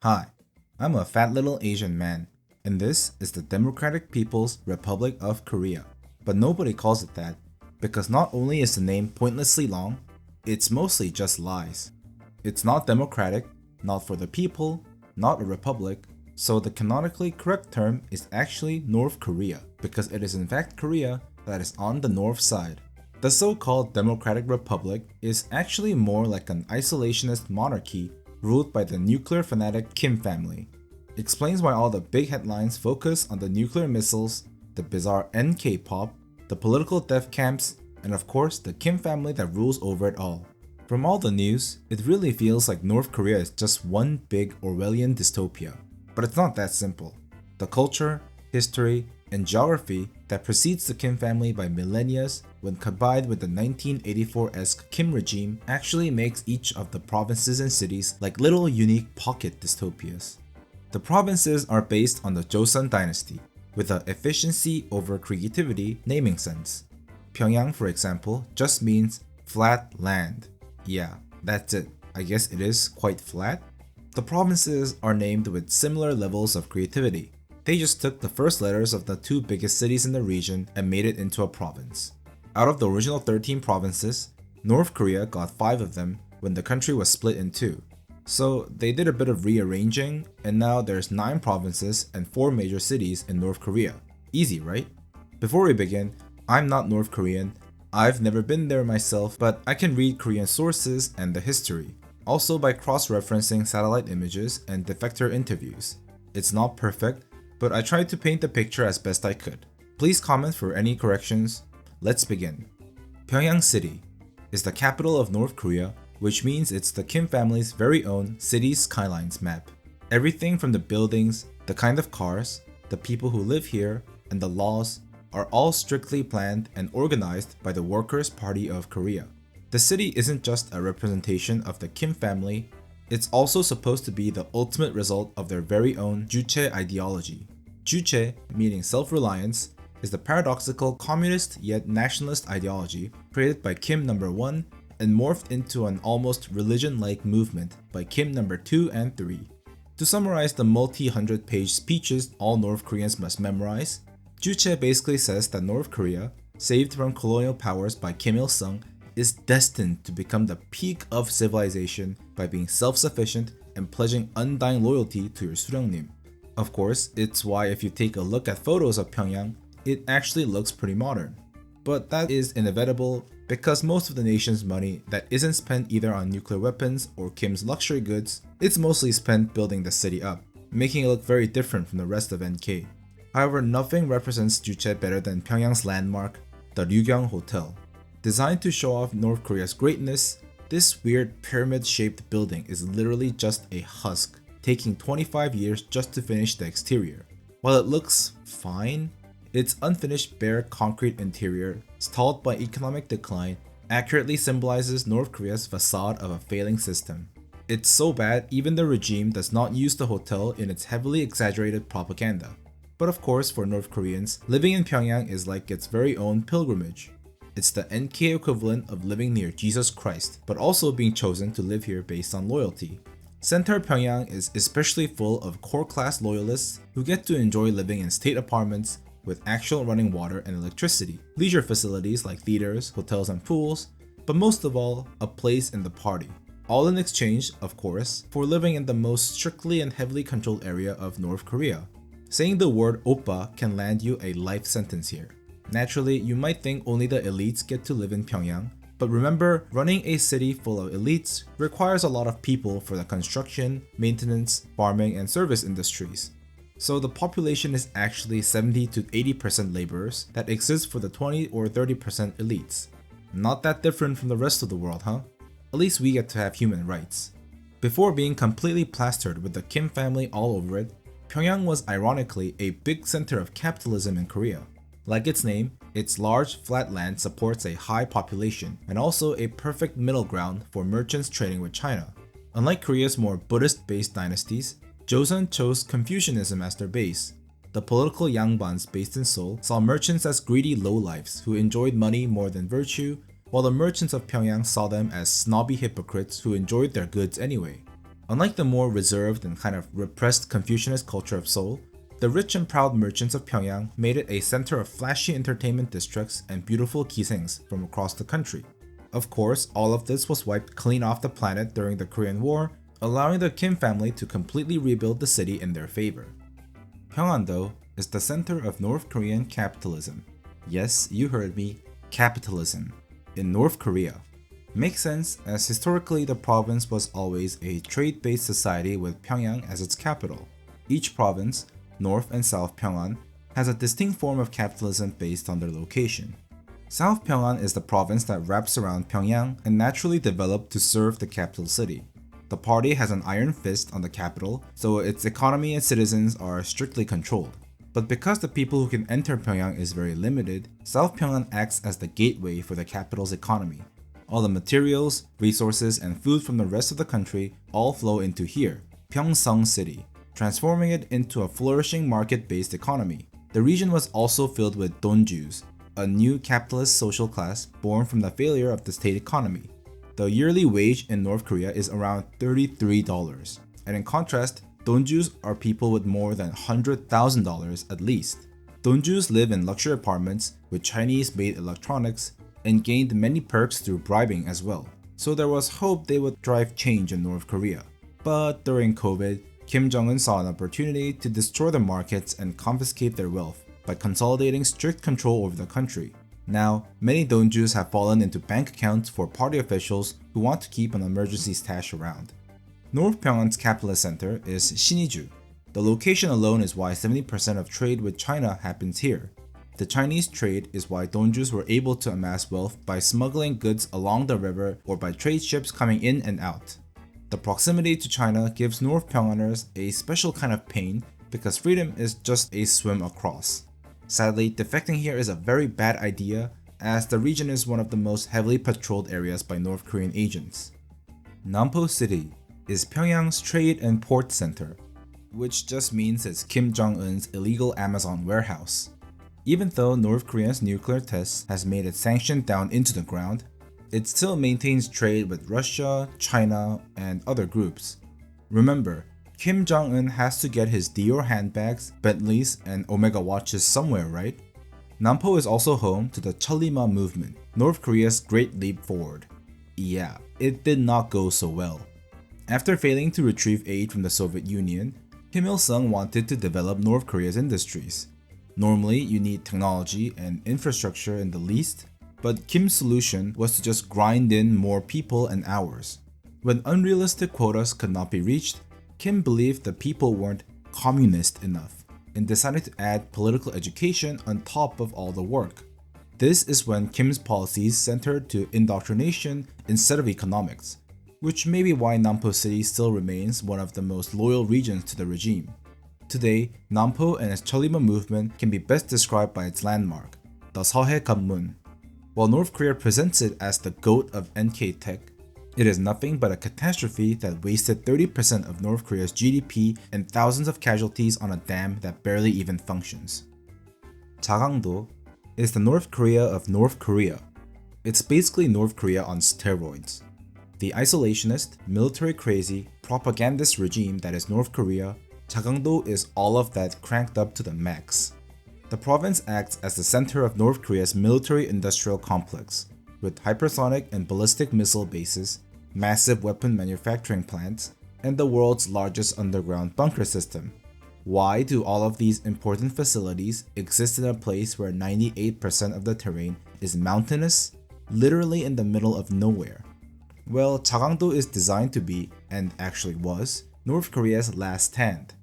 Hi, I'm a fat little Asian man, and this is the Democratic People's Republic of Korea. But nobody calls it that, because not only is the name pointlessly long, it's mostly just lies. It's not democratic, not for the people, not a republic, so the canonically correct term is actually North Korea, because it is in fact Korea that is on the north side. The so-called Democratic Republic is actually more like an isolationist monarchy ruled by the nuclear fanatic Kim family. Explains why all the big headlines focus on the nuclear missiles, the bizarre NK pop, the political death camps, and of course the Kim family that rules over it all. From all the news, it really feels like North Korea is just one big Orwellian dystopia. But it's not that simple. The culture, history, and geography that precedes the Kim family by millennia, when combined with the 1984-esque Kim regime, actually makes each of the provinces and cities like little unique pocket dystopias. The provinces are based on the Joseon dynasty, with a efficiency over creativity naming sense. Pyongyang, for example, just means flat land. Yeah, that's it. I guess it is quite flat. The provinces are named with similar levels of creativity. They just took the first letters of the two biggest cities in the region and made it into a province. Out of the original 13 provinces, North Korea got 5 of them when the country was split in two. So they did a bit of rearranging, and now there's 9 provinces and 4 major cities in North Korea. Easy, right? Before we begin, I'm not North Korean. I've never been there myself, but I can read Korean sources and the history, also by cross-referencing satellite images and defector interviews. It's not perfect, but I tried to paint the picture as best I could. Please comment for any corrections. Let's begin. Pyongyang City is the capital of North Korea, which means it's the Kim family's very own city skylines map. Everything from the buildings, the kind of cars, the people who live here, and the laws are all strictly planned and organized by the Workers' Party of Korea. The city isn't just a representation of the Kim family, it's also supposed to be the ultimate result of their very own Juche ideology. Juche, meaning self-reliance, is the paradoxical communist yet nationalist ideology created by Kim number 1 and morphed into an almost religion-like movement by Kim number 2 and 3. To summarize the multi-hundred-page speeches all North Koreans must memorize, Juche basically says that North Korea, saved from colonial powers by Kim Il-sung, is destined to become the peak of civilization by being self-sufficient and pledging undying loyalty to your Suryangnim. Of course, it's why if you take a look at photos of Pyongyang, it actually looks pretty modern. But that is inevitable because most of the nation's money that isn't spent either on nuclear weapons or Kim's luxury goods, it's mostly spent building the city up, making it look very different from the rest of NK. However, nothing represents Juche better than Pyongyang's landmark, the Ryanggangdo Hotel. Designed to show off North Korea's greatness, this weird pyramid-shaped building is literally just a husk, taking 25 years just to finish the exterior. While it looks fine, its unfinished bare concrete interior, stalled by economic decline, accurately symbolizes North Korea's facade of a failing system. It's so bad even the regime does not use the hotel in its heavily exaggerated propaganda. But of course, for North Koreans, living in Pyongyang is like its very own pilgrimage. It's the NK equivalent of living near Jesus Christ, but also being chosen to live here based on loyalty. Center Pyongyang is especially full of core-class loyalists who get to enjoy living in state apartments with actual running water and electricity, leisure facilities like theaters, hotels, and pools, but most of all, a place in the party. All in exchange, of course, for living in the most strictly and heavily controlled area of North Korea. Saying the word oppa can land you a life sentence here. Naturally, you might think only the elites get to live in Pyongyang, but remember, running a city full of elites requires a lot of people for the construction, maintenance, farming, and service industries. So the population is actually 70 to 80% laborers that exist for the 20 or 30% elites. Not that different from the rest of the world, huh? At least we get to have human rights. Before being completely plastered with the Kim family all over it, Pyongyang was ironically a big center of capitalism in Korea. Like its name, its large flat land supports a high population and also a perfect middle ground for merchants trading with China. Unlike Korea's more Buddhist-based dynasties, Joseon chose Confucianism as their base. The political Yangbans based in Seoul saw merchants as greedy lowlifes who enjoyed money more than virtue, while the merchants of Pyongyang saw them as snobby hypocrites who enjoyed their goods anyway. Unlike the more reserved and kind of repressed Confucianist culture of Seoul, the rich and proud merchants of Pyongyang made it a center of flashy entertainment districts and beautiful kisaings from across the country. Of course, all of this was wiped clean off the planet during the Korean War, allowing the Kim family to completely rebuild the city in their favor. Hwanghaedo is the center of North Korean capitalism. Yes, you heard me, capitalism, in North Korea. Makes sense, as historically the province was always a trade-based society with Pyongyang as its capital. Each province, North and South Pyongan, has a distinct form of capitalism based on their location. South Pyongan is the province that wraps around Pyongyang and naturally developed to serve the capital city. The party has an iron fist on the capital, so its economy and citizens are strictly controlled. But because the people who can enter Pyongyang is very limited, South Pyongan acts as the gateway for the capital's economy. All the materials, resources, and food from the rest of the country all flow into here, Kaesong City, transforming it into a flourishing market-based economy. The region was also filled with donjus, a new capitalist social class born from the failure of the state economy. The yearly wage in North Korea is around $33, and in contrast, donjus are people with more than $100,000 at least. Donjus live in luxury apartments with Chinese-made electronics and gained many perks through bribing as well, so there was hope they would drive change in North Korea. But during COVID, Kim Jong-un saw an opportunity to destroy the markets and confiscate their wealth by consolidating strict control over the country. Now, many donjus have fallen into bank accounts for party officials who want to keep an emergency stash around. North Pyongan's capitalist center is Siniju. The location alone is why 70% of trade with China happens here. The Chinese trade is why donjus were able to amass wealth by smuggling goods along the river or by trade ships coming in and out. The proximity to China gives North Pyonganers a special kind of pain because freedom is just a swim across. Sadly, defecting here is a very bad idea as the region is one of the most heavily patrolled areas by North Korean agents. Nampo City is Pyongyang's trade and port center, which just means it's Kim Jong-un's illegal Amazon warehouse. Even though North Korea's nuclear tests has made it sanctioned down into the ground, it still maintains trade with Russia, China, and other groups. Remember, Kim Jong-un has to get his Dior handbags, Bentleys, and Omega watches somewhere, right? Nampo is also home to the Cholima movement, North Korea's great leap forward. Yeah, it did not go so well. After failing to retrieve aid from the Soviet Union, Kim Il-sung wanted to develop North Korea's industries. Normally, you need technology and infrastructure in the least, but Kim's solution was to just grind in more people and hours. When unrealistic quotas could not be reached, Kim believed the people weren't communist enough and decided to add political education on top of all the work. This is when Kim's policies centered to indoctrination instead of economics, which may be why Nampo City still remains one of the most loyal regions to the regime. Today, Nampo and its Cholima movement can be best described by its landmark, the Seohae Ganmun. While North Korea presents it as the GOAT of NK tech, it is nothing but a catastrophe that wasted 30% of North Korea's GDP and thousands of casualties on a dam that barely even functions. Chagangdo is the North Korea of North Korea. It's basically North Korea on steroids. The isolationist, military-crazy, propagandist regime that is North Korea, Chagangdo is all of that cranked up to the max. The province acts as the center of North Korea's military-industrial complex, with hypersonic and ballistic missile bases, massive weapon manufacturing plants, and the world's largest underground bunker system. Why do all of these important facilities exist in a place where 98% of the terrain is mountainous, literally in the middle of nowhere? Well, Chagangdo is designed to be, and actually was, North Korea's last stand.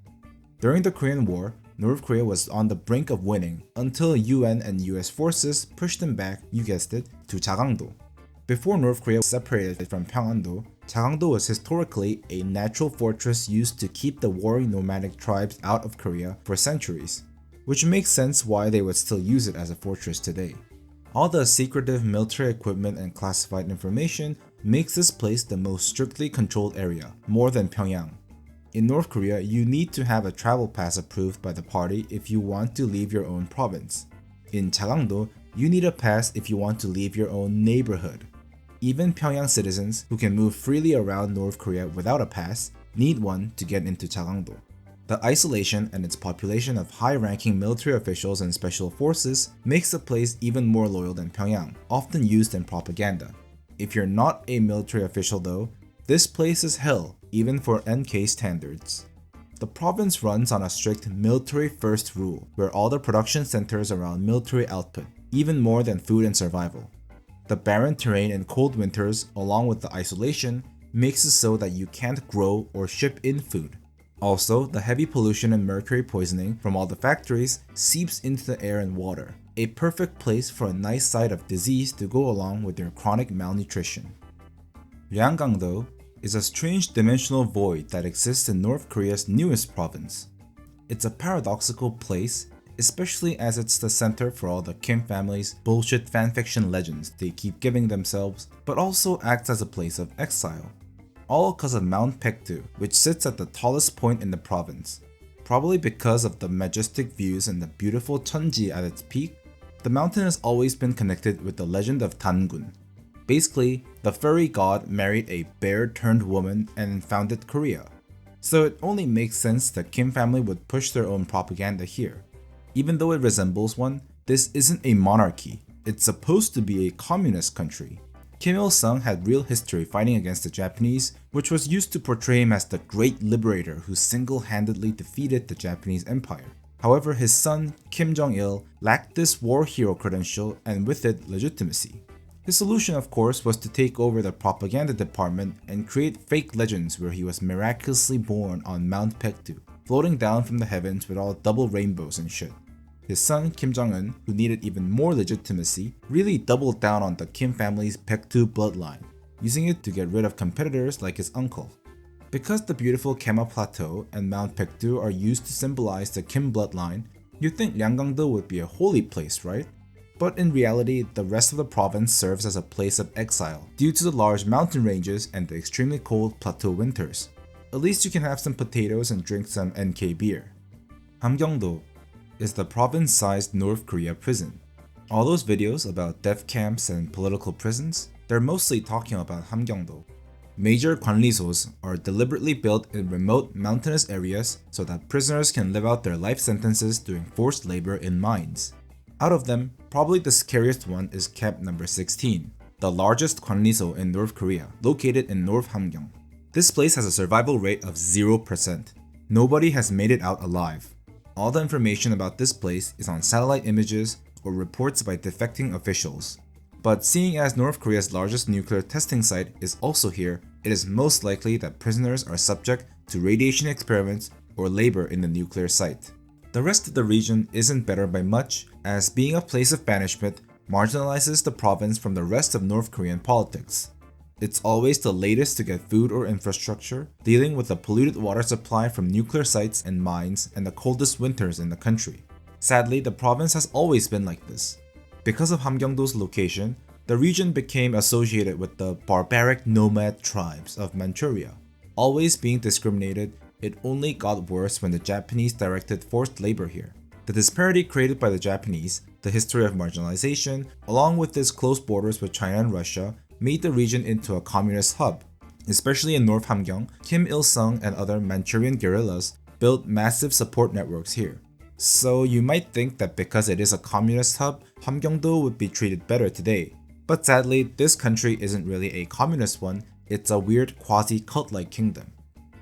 During the Korean War, North Korea was on the brink of winning until UN and US forces pushed them back, you guessed it, to Chagangdo. Before North Korea separated from Pyongando, Chagangdo was historically a natural fortress used to keep the warring nomadic tribes out of Korea for centuries, which makes sense why they would still use it as a fortress today. All the secretive military equipment and classified information makes this place the most strictly controlled area, more than Pyongyang. In North Korea, you need to have a travel pass approved by the party if you want to leave your own province. In Chagangdo, you need a pass if you want to leave your own neighborhood. Even Pyongyang citizens who can move freely around North Korea without a pass need one to get into Chagangdo. The isolation and its population of high-ranking military officials and special forces makes the place even more loyal than Pyongyang, often used in propaganda. If you're not a military official though, this place is hell, even for NK standards. The province runs on a strict military-first rule, where all the production centers around military output, even more than food and survival. The barren terrain and cold winters, along with the isolation, makes it so that you can't grow or ship in food. Also, the heavy pollution and mercury poisoning from all the factories seeps into the air and water, a perfect place for a nice side of disease to go along with your chronic malnutrition. Ryanggangdo is a strange dimensional void that exists in North Korea's newest province. It's a paradoxical place, especially as it's the center for all the Kim family's bullshit fanfiction legends they keep giving themselves, but also acts as a place of exile. All because of Mount Paektu, which sits at the tallest point in the province. Probably because of the majestic views and the beautiful Cheonji at its peak, the mountain has always been connected with the legend of Dangun. Basically, the furry god married a bear-turned-woman and founded Korea. So it only makes sense the Kim family would push their own propaganda here. Even though it resembles one, this isn't a monarchy. It's supposed to be a communist country. Kim Il-sung had real history fighting against the Japanese, which was used to portray him as the great liberator who single-handedly defeated the Japanese Empire. However, his son, Kim Jong-il, lacked this war hero credential and with it, legitimacy. His solution, of course, was to take over the propaganda department and create fake legends where he was miraculously born on Mount Paektu, floating down from the heavens with all double rainbows and shit. His son, Kim Jong-un, who needed even more legitimacy, really doubled down on the Kim family's Paektu bloodline, using it to get rid of competitors like his uncle. Because the beautiful Kema Plateau and Mount Paektu are used to symbolize the Kim bloodline, you'd think Ryanggangdo would be a holy place, right? But in reality, the rest of the province serves as a place of exile due to the large mountain ranges and the extremely cold plateau winters. At least you can have some potatoes and drink some NK beer. Hamgyongdo is the province-sized North Korea prison. All those videos about death camps and political prisons, they're mostly talking about Hamgyongdo. Major kwanrisos are deliberately built in remote mountainous areas so that prisoners can live out their life sentences doing forced labor in mines. Out of them, probably the scariest one is Camp number 16, the largest kwanriso in North Korea, located in North Hamgyong. This place has a survival rate of 0%. Nobody has made it out alive. All the information about this place is on satellite images or reports by defecting officials. But seeing as North Korea's largest nuclear testing site is also here, it is most likely that prisoners are subject to radiation experiments or labor in the nuclear site. The rest of the region isn't better by much, as being a place of banishment marginalizes the province from the rest of North Korean politics. It's always the latest to get food or infrastructure, dealing with the polluted water supply from nuclear sites and mines and the coldest winters in the country. Sadly, the province has always been like this. Because of Hamgyongdo's location, the region became associated with the barbaric nomad tribes of Manchuria. Always being discriminated, it only got worse when the Japanese directed forced labor here. The disparity created by the Japanese, the history of marginalization, along with its close borders with China and Russia, made the region into a communist hub. Especially in North Hamgyong, Kim Il-sung and other Manchurian guerrillas built massive support networks here. So you might think that because it is a communist hub, Hamgyongdo would be treated better today. But sadly, this country isn't really a communist one, it's a weird quasi-cult-like kingdom.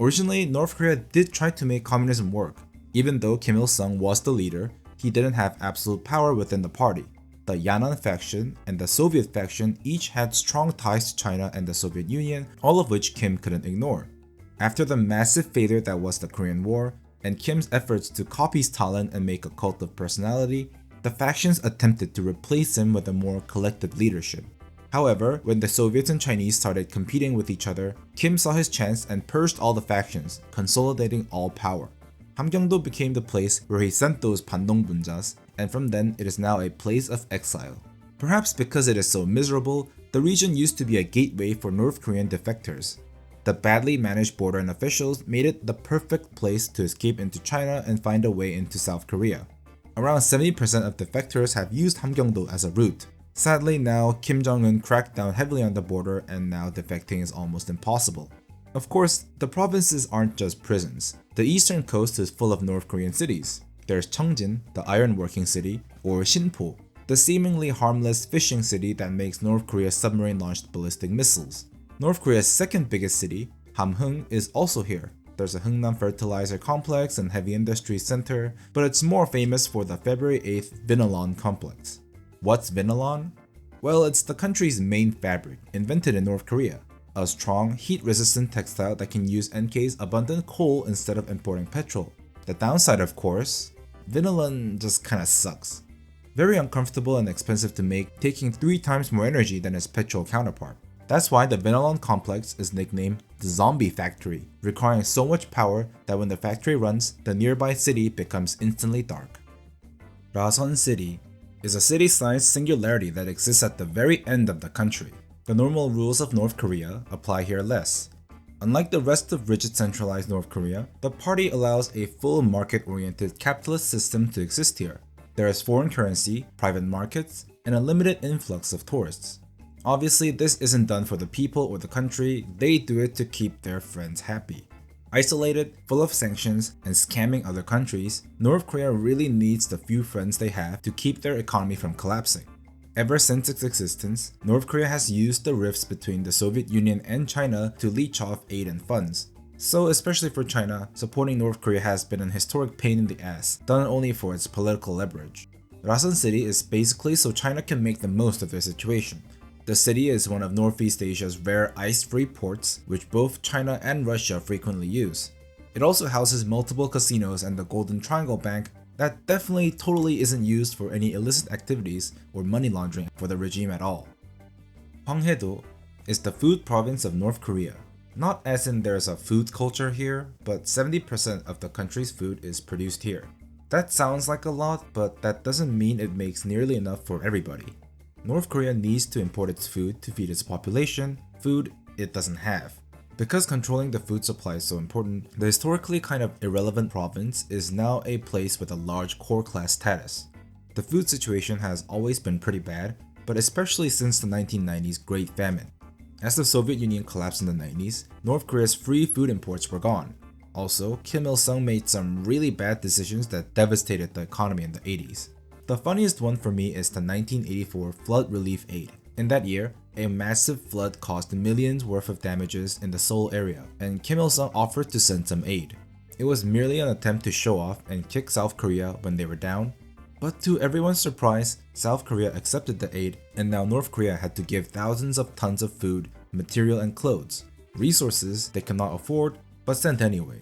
Originally, North Korea did try to make communism work. Even though Kim Il-sung was the leader, he didn't have absolute power within the party. The Yanan faction and the Soviet faction each had strong ties to China and the Soviet Union, all of which Kim couldn't ignore. After the massive failure that was the Korean War, and Kim's efforts to copy Stalin and make a cult of personality, the factions attempted to replace him with a more collective leadership. However, when the Soviets and Chinese started competing with each other, Kim saw his chance and purged all the factions, consolidating all power. Hamgyongdo became the place where he sent those Pandongbunjas, and from then it is now a place of exile. Perhaps because it is so miserable, the region used to be a gateway for North Korean defectors. The badly managed border and officials made it the perfect place to escape into China and find a way into South Korea. Around 70% of defectors have used Hamgyongdo as a route. Sadly, now Kim Jong-un cracked down heavily on the border and now defecting is almost impossible. Of course, the provinces aren't just prisons. The eastern coast is full of North Korean cities. There's Cheongjin, the ironworking city, or Sinpo, the seemingly harmless fishing city that makes North Korea submarine-launched ballistic missiles. North Korea's second biggest city, Hamhung, is also here. There's a Hungnam Fertilizer Complex and Heavy Industry Center, but it's more famous for the February 8th Vinalon Complex. What's Vinalon? Well, it's the country's main fabric, invented in North Korea. A strong, heat-resistant textile that can use NK's abundant coal instead of importing petrol. The downside, of course, Vinalon just kinda sucks. Very uncomfortable and expensive to make, taking 3 times more energy than its petrol counterpart. That's why the Vinalon complex is nicknamed the Zombie Factory, requiring so much power that when the factory runs, the nearby city becomes instantly dark. Rason City is a city-sized singularity that exists at the very end of the country. The normal rules of North Korea apply here less. Unlike the rest of rigid centralized North Korea, the party allows a full market-oriented capitalist system to exist here. There is foreign currency, private markets, and a limited influx of tourists. Obviously, this isn't done for the people or the country, they do it to keep their friends happy. Isolated, full of sanctions, and scamming other countries, North Korea really needs the few friends they have to keep their economy from collapsing. Ever since its existence, North Korea has used the rifts between the Soviet Union and China to leech off aid and funds. So especially for China, supporting North Korea has been an historic pain in the ass, done only for its political leverage. Rason City is basically so China can make the most of their situation. The city is one of Northeast Asia's rare ice-free ports, which both China and Russia frequently use. It also houses multiple casinos and the Golden Triangle Bank that definitely totally isn't used for any illicit activities or money laundering for the regime at all. Hwanghaedo is the food province of North Korea. Not as in there's a food culture here, but 70% of the country's food is produced here. That sounds like a lot, but that doesn't mean it makes nearly enough for everybody. North Korea needs to import its food to feed its population, food it doesn't have. Because controlling the food supply is so important, the historically kind of irrelevant province is now a place with a large core class status. The food situation has always been pretty bad, but especially since the 1990s Great Famine. As the Soviet Union collapsed in the 90s, North Korea's free food imports were gone. Also, Kim Il-sung made some really bad decisions that devastated the economy in the 80s. The funniest one for me is the 1984 flood relief aid. In that year, a massive flood caused millions worth of damages in the Seoul area, and Kim Il-sung offered to send some aid. It was merely an attempt to show off and kick South Korea when they were down, but to everyone's surprise, South Korea accepted the aid, and now North Korea had to give thousands of tons of food, material, and clothes, resources they cannot afford, but sent anyway.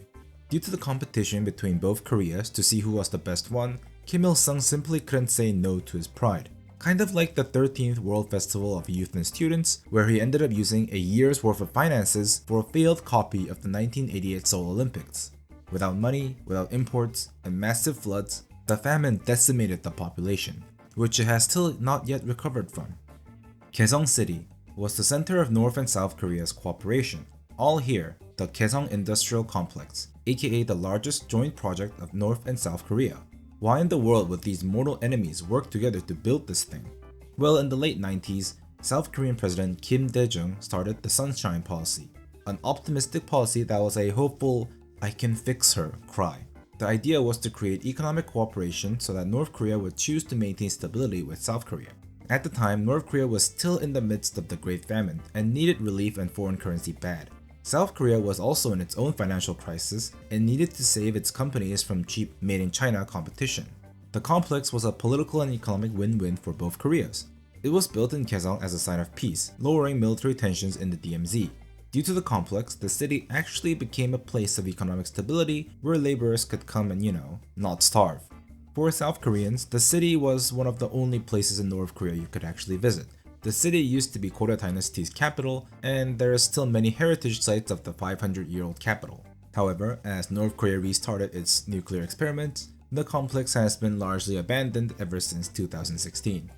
Due to the competition between both Koreas to see who was the best one, Kim Il-sung simply couldn't say no to his pride. Kind of like the 13th World Festival of Youth and Students, where he ended up using a year's worth of finances for a failed copy of the 1988 Seoul Olympics. Without money, without imports, and massive floods, the famine decimated the population, which it has still not yet recovered from. Kaesong City was the center of North and South Korea's cooperation. All here, the Kaesong Industrial Complex, aka the largest joint project of North and South Korea. Why in the world would these mortal enemies work together to build this thing? Well, in the late 90s, South Korean President Kim Dae-jung started the Sunshine Policy, an optimistic policy that was a hopeful, "I can fix her" cry. The idea was to create economic cooperation so that North Korea would choose to maintain stability with South Korea. At the time, North Korea was still in the midst of the Great Famine and needed relief and foreign currency bad. South Korea was also in its own financial crisis and needed to save its companies from cheap made-in-China competition. The complex was a political and economic win-win for both Koreas. It was built in Kaesong as a sign of peace, lowering military tensions in the DMZ. Due to the complex, the city actually became a place of economic stability where laborers could come and, not starve. For South Koreans, the city was one of the only places in North Korea you could actually visit. The city used to be Goryeo Dynasty's capital, and there are still many heritage sites of the 500-year-old capital. However, as North Korea restarted its nuclear experiments, the complex has been largely abandoned ever since 2016.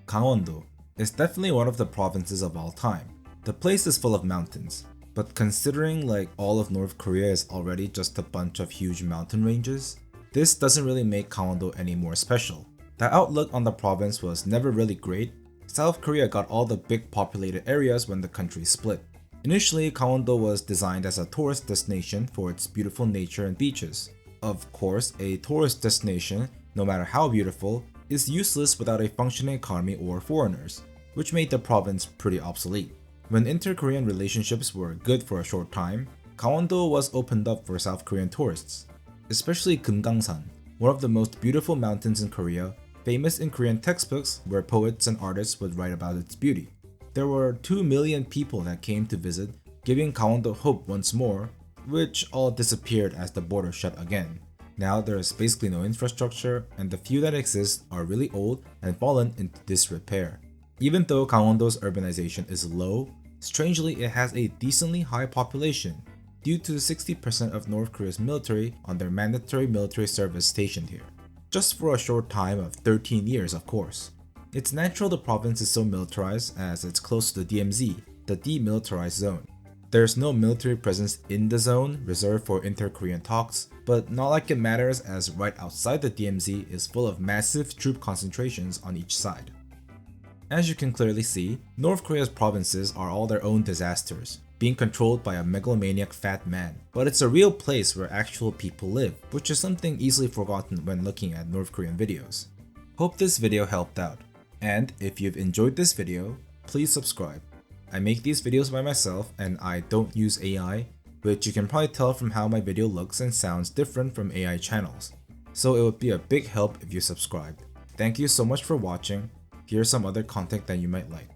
Kangwondo is definitely one of the provinces of all time. The place is full of mountains, but considering all of North Korea is already just a bunch of huge mountain ranges, this doesn't really make Kangwondo any more special. The outlook on the province was never really great. South Korea got all the big populated areas when the country split. Initially, Kangwondo was designed as a tourist destination for its beautiful nature and beaches. Of course, a tourist destination, no matter how beautiful, is useless without a functioning economy or foreigners, which made the province pretty obsolete. When inter-Korean relationships were good for a short time, Kangwondo was opened up for South Korean tourists, especially Kumgangsan, one of the most beautiful mountains in Korea, famous in Korean textbooks where poets and artists would write about its beauty. There were 2 million people that came to visit, giving Kangwondo hope once more, which all disappeared as the border shut again. Now there is basically no infrastructure, and the few that exist are really old and fallen into disrepair. Even though Kangwondo's urbanization is low, strangely it has a decently high population, due to 60% of North Korea's military on their mandatory military service stationed here. Just for a short time of 13 years, of course. It's natural the province is so militarized as it's close to the DMZ, the demilitarized zone. There's no military presence in the zone reserved for inter-Korean talks, but not like it matters as right outside the DMZ is full of massive troop concentrations on each side. As you can clearly see, North Korea's provinces are all their own disasters, being controlled by a megalomaniac fat man. But it's a real place where actual people live, which is something easily forgotten when looking at North Korean videos. Hope this video helped out, and if you've enjoyed this video, please subscribe. I make these videos by myself and I don't use AI, which you can probably tell from how my video looks and sounds different from AI channels. So it would be a big help if you subscribed. Thank you so much for watching. Here's some other content that you might like.